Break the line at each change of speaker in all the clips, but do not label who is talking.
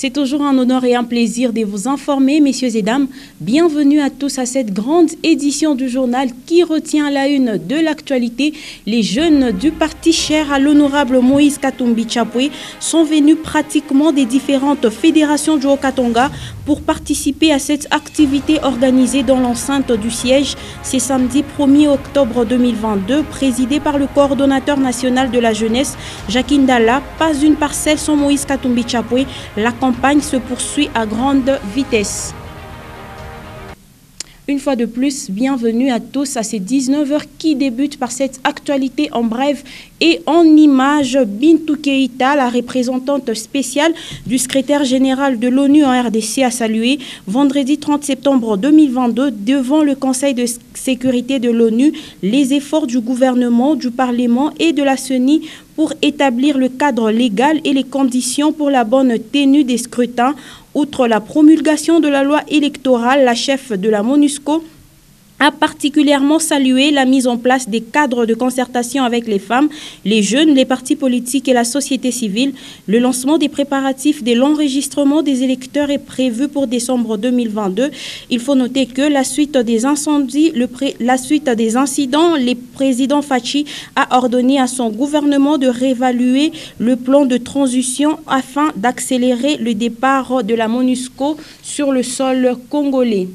C'est toujours un honneur et un plaisir de vous informer, messieurs et dames. Bienvenue à tous à cette grande édition du journal qui retient la une de l'actualité. Les jeunes du parti cher à l'honorable Moïse Katumbi Chapwe sont venus pratiquement des différentes fédérations du Haut-Katanga pour participer à cette activité organisée dans l'enceinte du siège. C'est samedi 1er octobre 2022, présidé par le coordonnateur national de la jeunesse, Jacqueline Dalla. Pas une parcelle sans Moïse Katumbi Chapwe. La campagne se poursuit à grande vitesse. Une fois de plus, bienvenue à tous à ces 19h qui débutent par cette actualité en bref et en images. Bintou Keïta, la représentante spéciale du secrétaire général de l'ONU en RDC, a salué vendredi 30 septembre 2022 devant le Conseil de sécurité de l'ONU les efforts du gouvernement, du Parlement et de la CENI pour établir le cadre légal et les conditions pour la bonne tenue des scrutins. Outre la promulgation de la loi électorale, la chef de la MONUSCO a particulièrement salué la mise en place des cadres de concertation avec les femmes, les jeunes, les partis politiques et la société civile. Le lancement des préparatifs de l'enregistrement des électeurs est prévu pour décembre 2022. Il faut noter que la suite des incendies, la suite des incidents, le président Fachi a ordonné à son gouvernement de réévaluer le plan de transition afin d'accélérer le départ de la MONUSCO sur le sol congolais.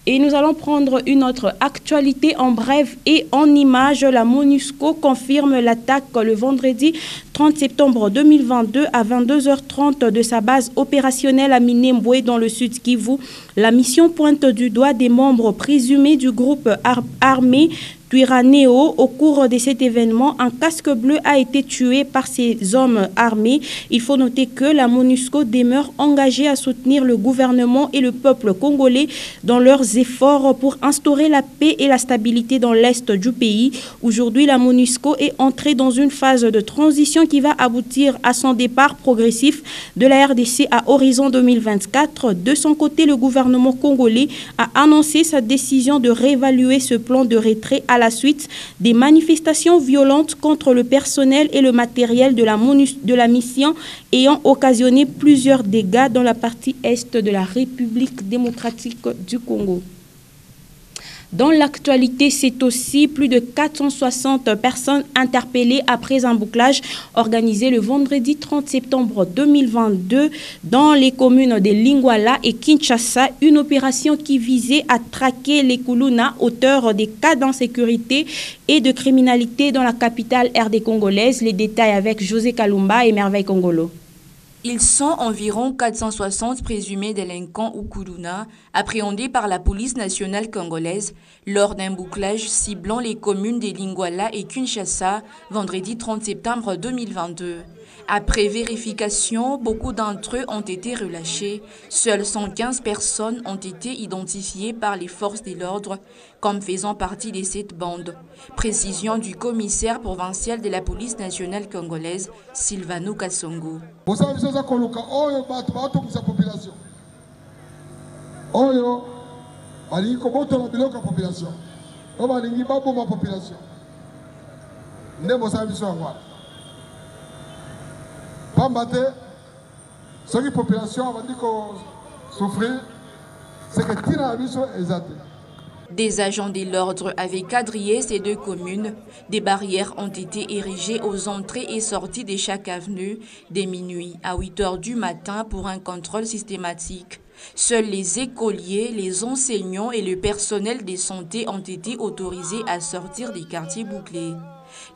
Et nous allons prendre une autre actualité en bref et en images. La MONUSCO confirme l'attaque le vendredi 30 septembre 2022 à 22h30 de sa base opérationnelle à Minembwe dans le sud Kivu. La mission pointe du doigt des membres présumés du groupe armé Twirwaneho. Au cours de cet événement, un casque bleu a été tué par ces hommes armés. Il faut noter que la MONUSCO demeure engagée à soutenir le gouvernement et le peuple congolais dans leurs efforts pour instaurer la paix et la stabilité dans l'est du pays. Aujourd'hui, la MONUSCO est entrée dans une phase de transition qui va aboutir à son départ progressif de la RDC à horizon 2024. De son côté, le gouvernement congolais a annoncé sa décision de réévaluer ce plan de retrait à la suite des manifestations violentes contre le personnel et le matériel de la mission ayant occasionné plusieurs dégâts dans la partie est de la République démocratique du Congo. Dans l'actualité, c'est aussi plus de 460 personnes interpellées après un bouclage organisé le vendredi 30 septembre 2022 dans les communes de Lingwala et Kinshasa. Une opération qui visait à traquer les Kuluna, auteurs des cas d'insécurité et de criminalité dans la capitale RD congolaise. Les détails avec José Kalumba et Merveille Congolo.
Ils sont environ 460 présumés délinquants ou Kuluna appréhendés par la police nationale congolaise lors d'un bouclage ciblant les communes de Lingwala et Kinshasa vendredi 30 septembre 2022. Après vérification, beaucoup d'entre eux ont été relâchés. Seules 115 personnes ont été identifiées par les forces de l'ordre comme faisant partie de cette bande. Précision du commissaire provincial de la police nationale congolaise, Silvano Kasongo.
Ce qui population va dire souffrir, c'est que
des agents de l'ordre avaient quadrillé ces deux communes. Des barrières ont été érigées aux entrées et sorties de chaque avenue dès minuit à 8 h du matin pour un contrôle systématique. Seuls les écoliers, les enseignants et le personnel de santé ont été autorisés à sortir des quartiers bouclés.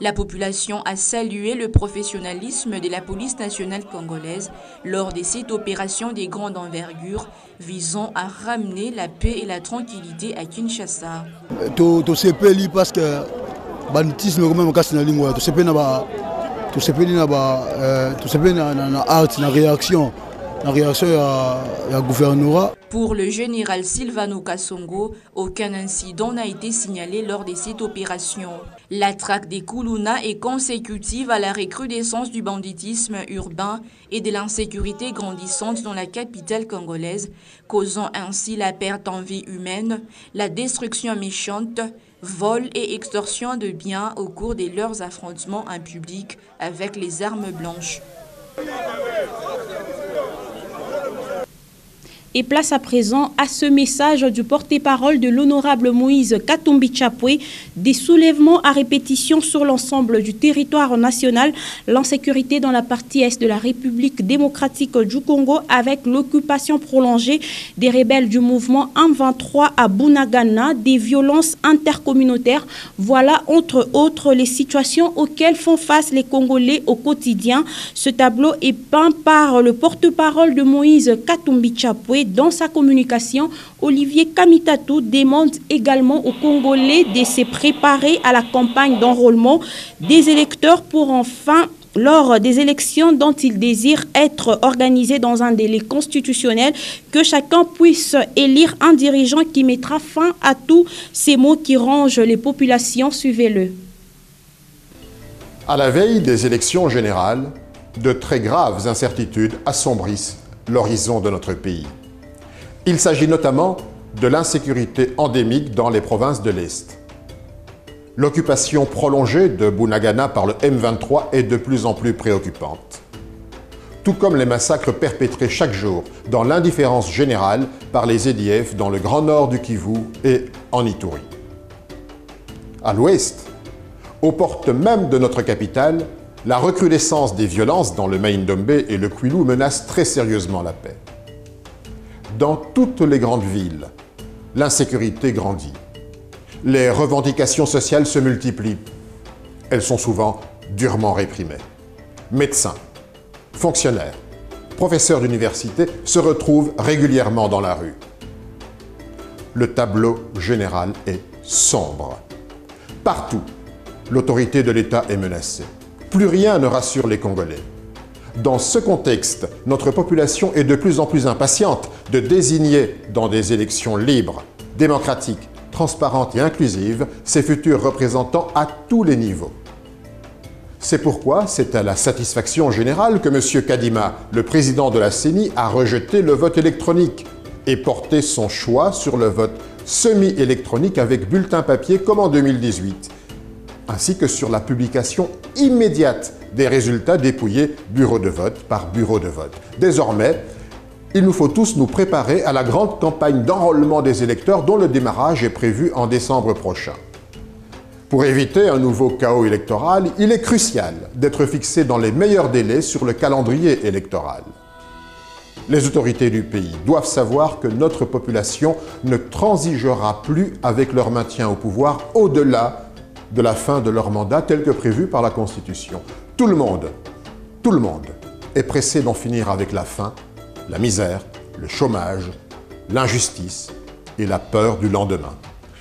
La population a salué le professionnalisme de la police nationale congolaise lors de cette opération de grande envergure visant à ramener la paix et la tranquillité à Kinshasa.
Parce que banditisme la réaction à gouvernorat.
Pour le général Silvano Kasongo, aucun incident n'a été signalé lors de cette opération. La traque des Kuluna est consécutive à la recrudescence du banditisme urbain et de l'insécurité grandissante dans la capitale congolaise, causant ainsi la perte en vie humaine, la destruction méchante, vol et extorsion de biens au cours de leurs affrontements en public avec les armes blanches.
Et place à présent à ce message du porte-parole de l'honorable Moïse Katumbi Chapwe, des soulèvements à répétition sur l'ensemble du territoire national, l'insécurité dans la partie est de la République démocratique du Congo avec l'occupation prolongée des rebelles du mouvement M23 à Bunagana, des violences intercommunautaires. Voilà entre autres les situations auxquelles font face les Congolais au quotidien. Ce tableau est peint par le porte-parole de Moïse Katumbi Chapwe. Dans sa communication, Olivier Kamitatou demande également aux Congolais de se préparer à la campagne d'enrôlement des électeurs pour enfin, lors des élections dont ils désirent être organisées dans un délai constitutionnel, que chacun puisse élire un dirigeant qui mettra fin à tous ces maux qui rongent les populations. Suivez-le.
À la veille des élections générales, de très graves incertitudes assombrissent l'horizon de notre pays. Il s'agit notamment de l'insécurité endémique dans les provinces de l'Est. L'occupation prolongée de Bunagana par le M23 est de plus en plus préoccupante. Tout comme les massacres perpétrés chaque jour dans l'indifférence générale par les EDF dans le grand nord du Kivu et en Ituri. À l'ouest, aux portes même de notre capitale, la recrudescence des violences dans le Mai-Ndombe et le Kwilu menace très sérieusement la paix. Dans toutes les grandes villes, l'insécurité grandit. Les revendications sociales se multiplient. Elles sont souvent durement réprimées. Médecins, fonctionnaires, professeurs d'université se retrouvent régulièrement dans la rue. Le tableau général est sombre. Partout, l'autorité de l'État est menacée. Plus rien ne rassure les Congolais. Dans ce contexte, notre population est de plus en plus impatiente de désigner dans des élections libres, démocratiques, transparentes et inclusives ses futurs représentants à tous les niveaux. C'est pourquoi c'est à la satisfaction générale que M. Kadima, le président de la CENI, a rejeté le vote électronique et porté son choix sur le vote semi-électronique avec bulletin papier comme en 2018, ainsi que sur la publication immédiate des résultats dépouillés bureau de vote par bureau de vote. Désormais, il nous faut tous nous préparer à la grande campagne d'enrôlement des électeurs dont le démarrage est prévu en décembre prochain. Pour éviter un nouveau chaos électoral, il est crucial d'être fixé dans les meilleurs délais sur le calendrier électoral. Les autorités du pays doivent savoir que notre population ne transigera plus avec leur maintien au pouvoir au-delà de la fin de leur mandat tel que prévu par la Constitution. Tout le monde est pressé d'en finir avec la faim, la misère, le chômage, l'injustice et la peur du lendemain.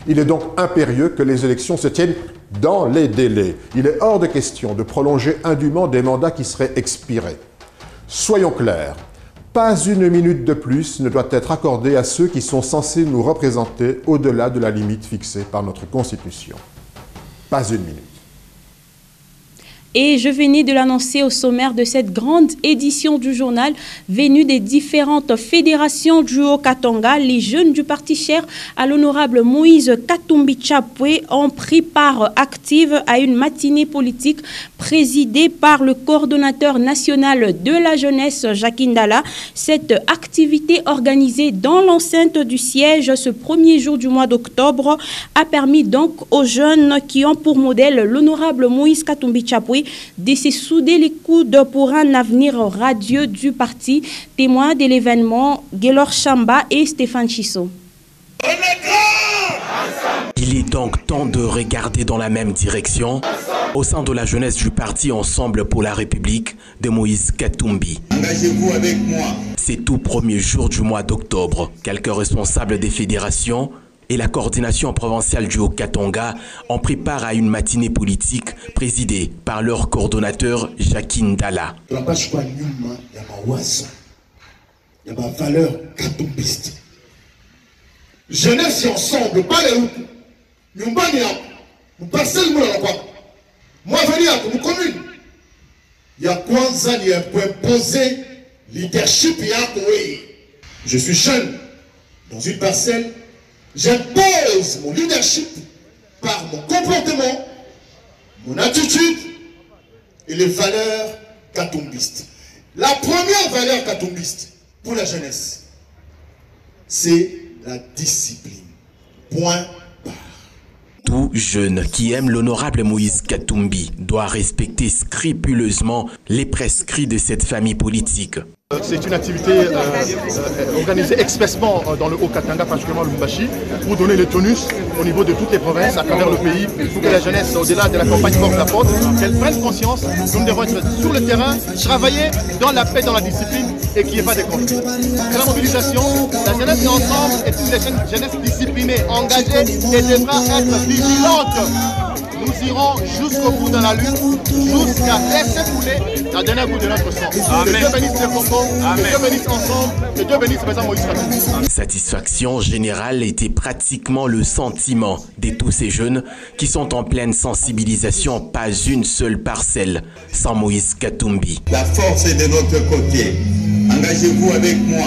Il est donc impérieux que les élections se tiennent dans les délais. Il est hors de question de prolonger indûment des mandats qui seraient expirés. Soyons clairs, pas une minute de plus ne doit être accordée à ceux qui sont censés nous représenter au-delà de la limite fixée par notre Constitution. Pas une minute.
Et je venais de l'annoncer au sommaire de cette grande édition du journal, venue des différentes fédérations du Haut-Katanga. Les jeunes du parti cher à l'honorable Moïse Katumbi Chapwe ont pris part active à une matinée politique présidée par le coordonnateur national de la jeunesse, Jacques Ndala. Cette activité organisée dans l'enceinte du siège ce premier jour du mois d'octobre a permis donc aux jeunes qui ont pour modèle l'honorable Moïse Katumbi Chapwe de se souder les coudes pour un avenir radieux du parti. Témoins de l'événement, Gaylor Chamba et Stéphane Chisso.
Il est donc temps de regarder dans la même direction au sein de la jeunesse du parti Ensemble pour la République de Moïse Katumbi.
Engagez-vous avec moi.
C'est tout premier jour du mois d'octobre. Quelques responsables des fédérations et la coordination provinciale du Haut-Katanga ont pris part à une matinée politique présidée par leur coordonnateur Jacques Ndala.
Jeunesse ensemble, pas les routes. Nous passons le monde là-bas. Moi, venir à la commune. Il y a quoi ça, il y a pour imposer leadership. Je suis jeune dans une parcelle. J'impose mon leadership par mon comportement, mon attitude et les valeurs katumbistes. La première valeur katumbiste pour la jeunesse, c'est la discipline. Point.
Tout jeune qui aime l'honorable Moïse Katumbi doit respecter scrupuleusement les prescrits de cette famille politique.
C'est une activité organisée expressément dans le Haut-Katanga, particulièrement le Lumbashi, pour donner le tonus au niveau de toutes les provinces à travers le pays, pour que la jeunesse, au-delà de la campagne porte-à-porte, qu'elle prenne conscience que nous devons être sur le terrain, travailler dans la paix, dans la discipline et qu'il n'y ait pas de conflit. C'est la mobilisation, la jeunesse est ensemble, est une jeunesse disciplinée, engagée et devra être vigilante. Nous irons jusqu'au bout dans la lutte, jusqu'à laisser couler la dernière goutte de notre sang. Que Dieu bénisse le Congo, que Dieu bénisse ensemble, que Dieu bénisse le président Moïse Katumbi.
Satisfaction générale était pratiquement le sentiment de tous ces jeunes qui sont en pleine sensibilisation, pas une seule parcelle sans Moïse Katumbi.
La force est de notre côté. Engagez-vous avec moi.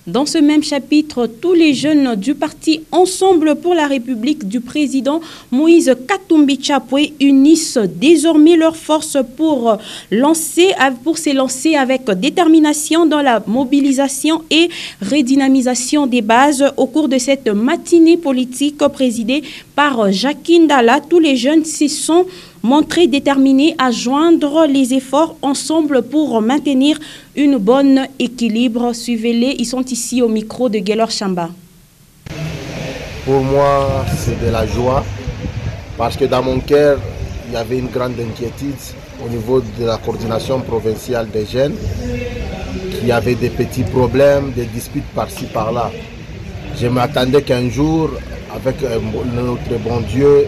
Dans ce même chapitre, tous les jeunes du parti Ensemble pour la République du président Moïse Katumbi Chapwe unissent désormais leurs forces pour s'élancer avec détermination dans la mobilisation et redynamisation des bases. Au cours de cette matinée politique présidée par Jacqueline Dalla, tous les jeunes se sont montrés déterminés à joindre les efforts ensemble pour maintenir une bonne équilibre. Suivez-les, ils sont ici au micro de Guélor Chamba.
Pour moi, c'est de la joie parce que dans mon cœur, il y avait une grande inquiétude au niveau de la coordination provinciale des jeunes qui avait des petits problèmes, des disputes par-ci par-là. Je m'attendais qu'un jour, avec notre bon Dieu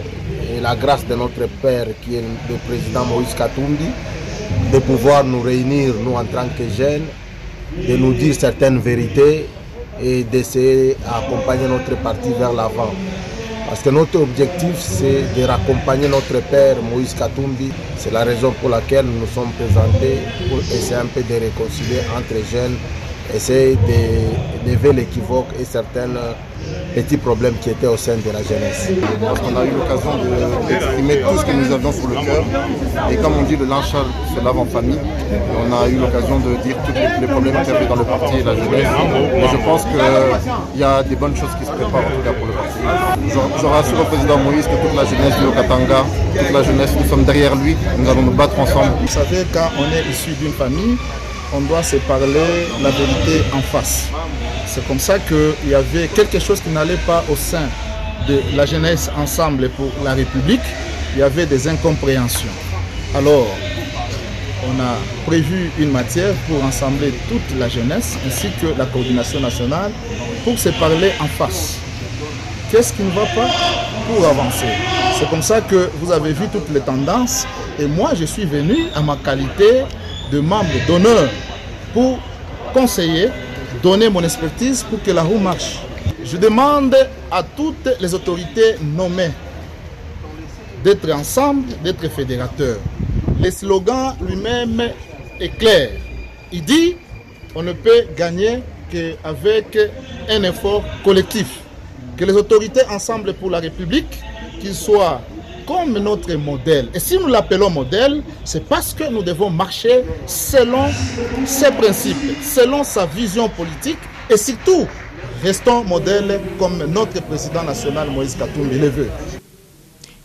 et la grâce de notre Père qui est le président Moïse Katumbi, de pouvoir nous réunir, nous en tant que jeunes, de nous dire certaines vérités et d'essayer d'accompagner notre parti vers l'avant. Parce que notre objectif, c'est de raccompagner notre Père Moïse Katumbi. C'est la raison pour laquelle nous nous sommes présentés pour essayer un peu de réconcilier entre jeunes, essayer de lever l'équivoque et certains petits problèmes qui étaient au sein de la jeunesse.
On a eu l'occasion d'exprimer tout ce que nous avions sur le cœur. Et comme on dit, le linge se lave en famille. On a eu l'occasion de dire tous les problèmes qu'il y avait dans le parti et la jeunesse. Mais je pense qu'il y a des bonnes choses qui se préparent en tout cas pour le parti. Je rassure au président Moïse que toute la jeunesse du Haut-Katanga, toute la jeunesse, nous sommes derrière lui. Nous allons nous battre ensemble.
Vous savez, quand on est issu d'une famille, on doit se parler la vérité en face. C'est comme ça qu'il y avait quelque chose qui n'allait pas au sein de la jeunesse Ensemble pour la République. Il y avait des incompréhensions. Alors, on a prévu une matière pour rassembler toute la jeunesse ainsi que la coordination nationale pour se parler en face. Qu'est-ce qui ne va pas pour avancer? C'est comme ça que vous avez vu toutes les tendances et moi je suis venu à ma qualité de membre d'honneur pour conseiller, donner mon expertise pour que la roue marche. Je demande à toutes les autorités nommées d'être ensemble, d'être fédérateurs. Le slogan lui-même est clair. Il dit on ne peut gagner qu'avec un effort collectif. Que les autorités Ensemble pour la République, qu'ils soient comme notre modèle. Et si nous l'appelons modèle, c'est parce que nous devons marcher selon ses principes, selon sa vision politique et surtout, restons modèles comme notre président national Moïse Katumbi le veut.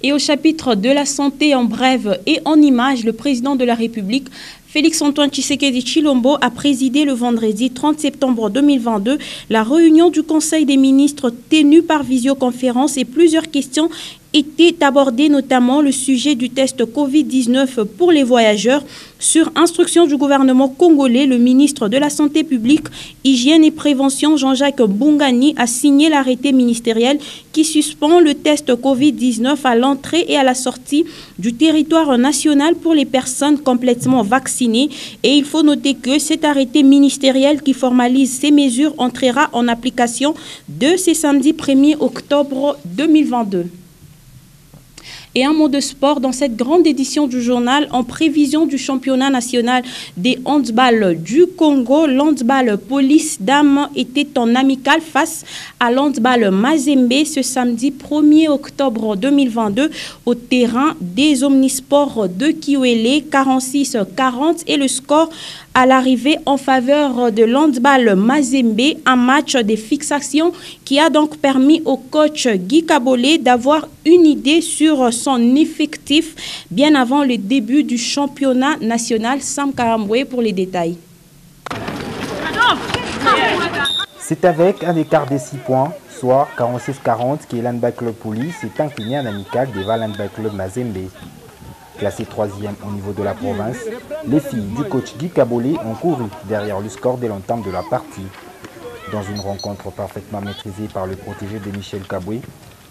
Et au chapitre de la santé en brève et en images, le président de la République, Félix-Antoine Tshisekedi Tshilombo, a présidé le vendredi 30 septembre 2022 la réunion du Conseil des ministres tenue par visioconférence et plusieurs questions étaient abordées, notamment le sujet du test Covid-19 pour les voyageurs. Sur instruction du gouvernement congolais, le ministre de la Santé publique, Hygiène et Prévention, Jean-Jacques Bongani, a signé l'arrêté ministériel qui suspend le test Covid-19 à l'entrée et à la sortie du territoire national pour les personnes complètement vaccinées. Et il faut noter que cet arrêté ministériel qui formalise ces mesures entrera en application de ce samedi 1er octobre 2022. Et un mot de sport dans cette grande édition du journal en prévision du championnat national des handball du Congo. L'handball Police Dames était en amical face à l'handball Mazembe ce samedi 1er octobre 2022 au terrain des Omnisports de Kiwele, 46-40 et le score à l'arrivée en faveur de l'handball Mazembe, un match de fixation qui a donc permis au coach Guy Kabolé d'avoir une idée sur son effectif bien avant le début du championnat national. Sam Karamboué pour les détails.
C'est avec un écart de 6 points, soit 46-40, que l'Handball Club Police est incliné en amical devant l'Handball Club Mazembe. Classé 3e au niveau de la province, les filles du coach Guy Kabolé ont couru derrière le score dès l'entame de la partie. Dans une rencontre parfaitement maîtrisée par le protégé de Michel Kaboué,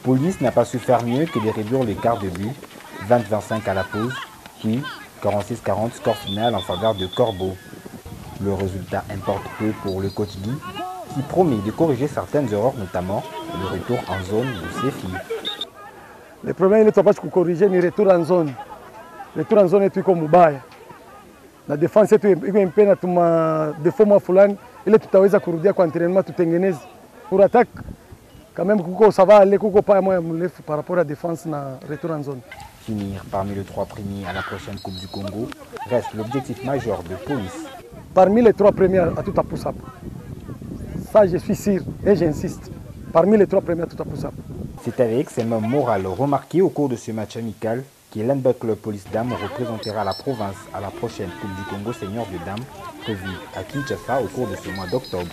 Police n'a pas su faire mieux que de réduire l'écart de but, 20-25 à la pause, puis 46-40 score final en faveur de Corbeau. Le résultat importe peu pour le coach Guy, qui promet de corriger certaines erreurs, notamment le retour en zone de ses filles.
Le problème est de corriger le retour en zone. Le retour en zone est comme mubaya. La défense est une peine à défaut moi fulani ile tutaweza kurudia kwa entraînement tutengeneze. Pour attaque quand même kuko ça va aller kuko pas moins mrefu par rapport à la défense na retour en zone.
Finir parmi les 3 premiers à la prochaine Coupe du Congo reste l'objectif majeur de Police.
Parmi les 3 premiers à tout à poussable. Ça je suis sûr et j'insiste. Parmi les 3 premiers à tout à poussable.
C'est avec ces mêmes morales remarquées au cours de ce match amical que l'Handball Club Police Dames représentera la province à la prochaine Coupe du Congo Senior de Dames, prévue à Kinshasa au cours de ce mois d'octobre.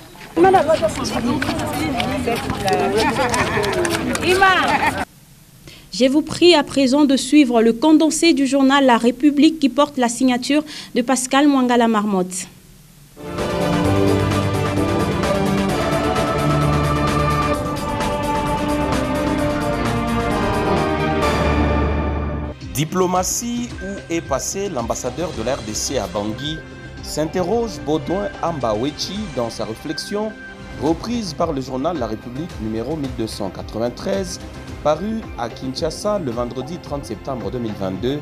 Je vous prie à présent de suivre le condensé du journal La République qui porte la signature de Pascal Mwangala Marmotte.
Diplomatie, où est passé l'ambassadeur de la RDC à Bangui, s'interroge Baudouin Ambawechi dans sa réflexion, reprise par le journal La République numéro 1293, paru à Kinshasa le vendredi 30 septembre 2022,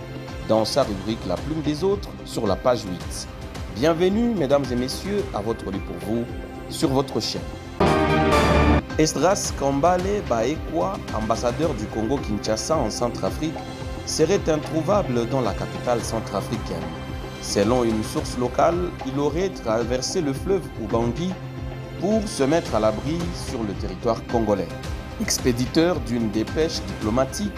dans sa rubrique La Plume des Autres, sur la page 8. Bienvenue, mesdames et messieurs, à votre lit pour vous, sur votre chaîne. Esdras Kambale Baekwa, ambassadeur du Congo-Kinshasa en Centrafrique, serait introuvable dans la capitale centrafricaine. Selon une source locale, il aurait traversé le fleuve Ubangi pour se mettre à l'abri sur le territoire congolais. Expéditeur d'une dépêche diplomatique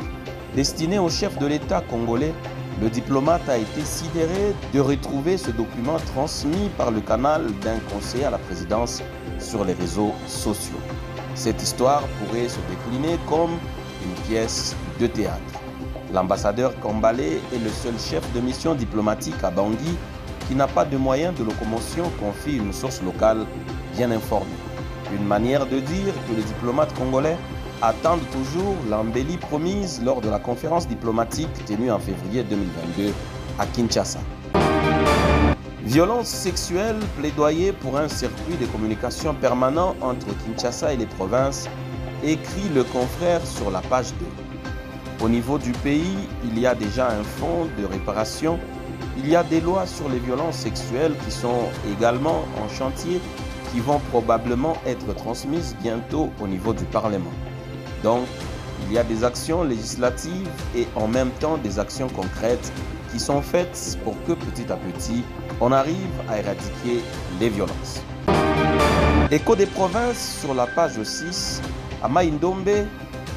destinée au chef de l'État congolais, le diplomate a été sidéré de retrouver ce document transmis par le canal d'un conseiller à la présidence sur les réseaux sociaux. Cette histoire pourrait se décliner comme une pièce de théâtre. L'ambassadeur Kambale est le seul chef de mission diplomatique à Bangui qui n'a pas de moyens de locomotion, confie une source locale bien informée. Une manière de dire que les diplomates congolais attendent toujours l'embellie promise lors de la conférence diplomatique tenue en février 2022 à Kinshasa. Violence sexuelle, plaidoyer pour un circuit de communication permanent entre Kinshasa et les provinces, écrit le confrère sur la page 2. Au niveau du pays, il y a déjà un fonds de réparation. Il y a des lois sur les violences sexuelles qui sont également en chantier, qui vont probablement être transmises bientôt au niveau du Parlement. Donc, il y a des actions législatives et en même temps des actions concrètes qui sont faites pour que petit à petit, on arrive à éradiquer les violences. Écho des provinces sur la page 6, à Maïndombe,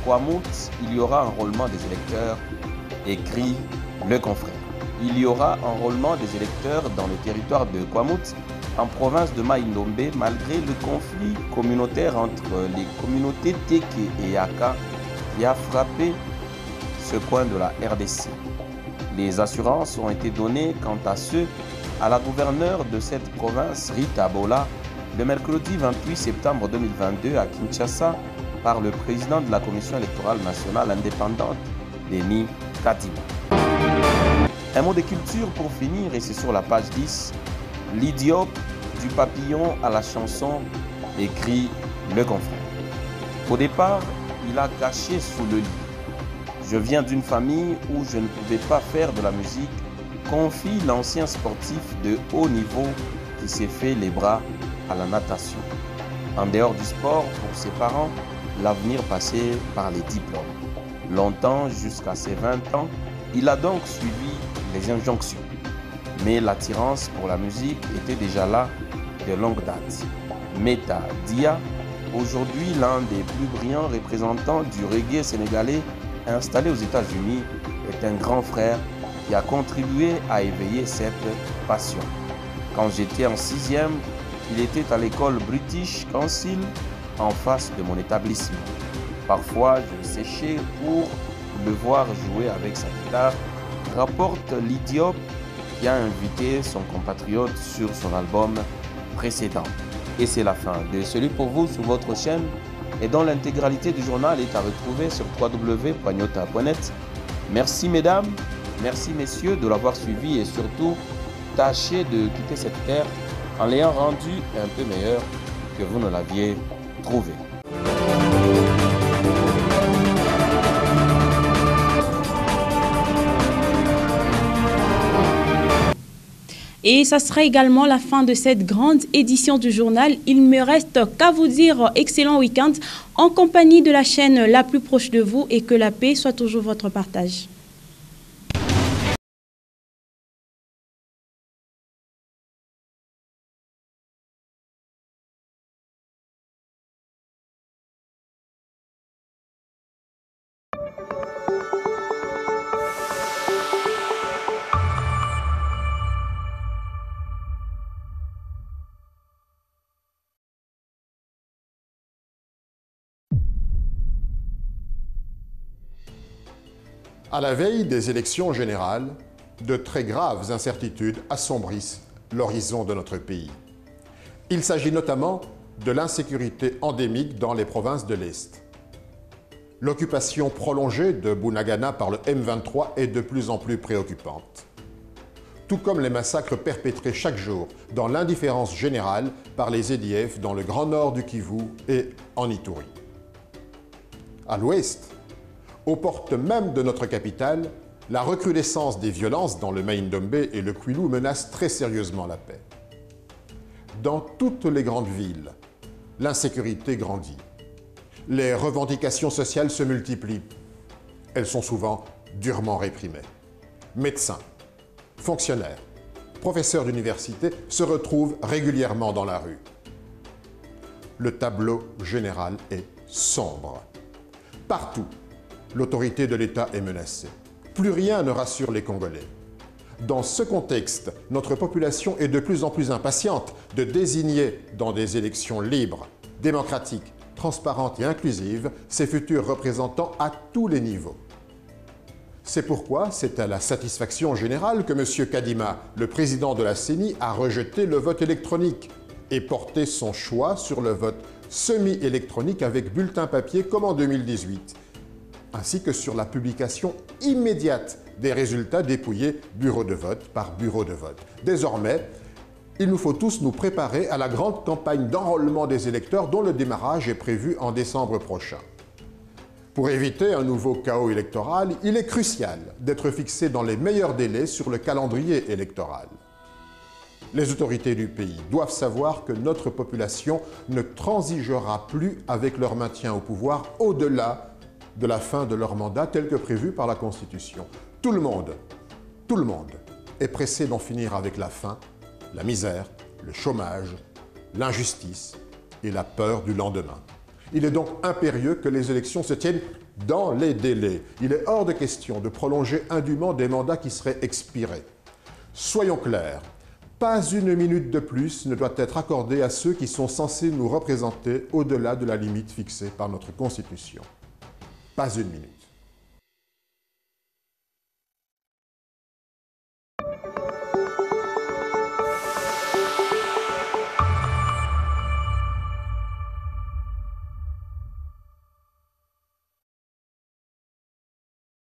Kwamut, il y aura enrôlement des électeurs, écrit le confrère. Il y aura enrôlement des électeurs dans le territoire de Kwamut, en province de Maïndombe, malgré le conflit communautaire entre les communautés Teke et Yaka qui a frappé ce coin de la RDC. Les assurances ont été données quant à ceux à la gouverneure de cette province, Rita Bola, le mercredi 28 septembre 2022 à Kinshasa, par le président de la Commission électorale nationale indépendante, Denis Kadima. Un mot de culture pour finir, et c'est sur la page 10. L'idiot du papillon à la chanson, écrit le confrère. Au départ, il a caché sous le lit. Je viens d'une famille où je ne pouvais pas faire de la musique, confie l'ancien sportif de haut niveau qui s'est fait les bras à la natation. En dehors du sport, pour ses parents, l'avenir passait par les diplômes. Longtemps, jusqu'à ses 20 ans, il a donc suivi les injonctions. mais l'attirance pour la musique était déjà là de longue date. Meta Dia, aujourd'hui l'un des plus brillants représentants du reggae sénégalais installé aux États-Unis, est un grand frère qui a contribué à éveiller cette passion. Quand j'étais en 6e, il était à l'école British Council en face de mon établissement. Parfois, je séchais pour le voir jouer avec sa guitare, rapporte Lidiop qui a invité son compatriote sur son album précédent. Et c'est la fin de Celui pour vous sur votre chaîne et dont l'intégralité du journal est à retrouver sur www.pagnota.net. Merci mesdames, merci messieurs de l'avoir suivi et surtout, tâchez de quitter cette terre en l'ayant rendu un peu meilleur que vous ne l'aviez trouvé.
Et ça sera également la fin de cette grande édition du journal. Il me reste qu'à vous dire excellent week-end en compagnie de la chaîne la plus proche de vous et que la paix soit toujours votre partage.
À la veille des élections générales, de très graves incertitudes assombrissent l'horizon de notre pays. Il s'agit notamment de l'insécurité endémique dans les provinces de l'Est. L'occupation prolongée de Bunagana par le M23 est de plus en plus préoccupante. Tout comme les massacres perpétrés chaque jour dans l'indifférence générale par les EDF dans le grand nord du Kivu et en Ituri. À l'ouest, aux portes même de notre capitale, la recrudescence des violences dans le Mai-Ndombe et le Kwilu menace très sérieusement la paix. Dans toutes les grandes villes, l'insécurité grandit. Les revendications sociales se multiplient. Elles sont souvent durement réprimées. Médecins, fonctionnaires, professeurs d'université se retrouvent régulièrement dans la rue. Le tableau général est sombre. Partout, l'autorité de l'État est menacée. Plus rien ne rassure les Congolais. Dans ce contexte, notre population est de plus en plus impatiente de désigner dans des élections libres, démocratiques, transparentes et inclusives ses futurs représentants à tous les niveaux. C'est pourquoi c'est à la satisfaction générale que M. Kadima, le président de la CENI, a rejeté le vote électronique et porté son choix sur le vote semi-électronique avec bulletin papier comme en 2018. Ainsi que sur la publication immédiate des résultats dépouillés bureau de vote par bureau de vote. Désormais, il nous faut tous nous préparer à la grande campagne d'enrôlement des électeurs dont le démarrage est prévu en décembre prochain. Pour éviter un nouveau chaos électoral, il est crucial d'être fixé dans les meilleurs délais sur le calendrier électoral. Les autorités du pays doivent savoir que notre population ne transigera plus avec leur maintien au pouvoir au-delà de la fin de leur mandat tel que prévu par la Constitution. Tout le monde est pressé d'en finir avec la faim, la misère, le chômage, l'injustice et la peur du lendemain. Il est donc impérieux que les élections se tiennent dans les délais. Il est hors de question de prolonger indûment des mandats qui seraient expirés. Soyons clairs, pas une minute de plus ne doit être accordée à ceux qui sont censés nous représenter au-delà de la limite fixée par notre Constitution. Pas une minute.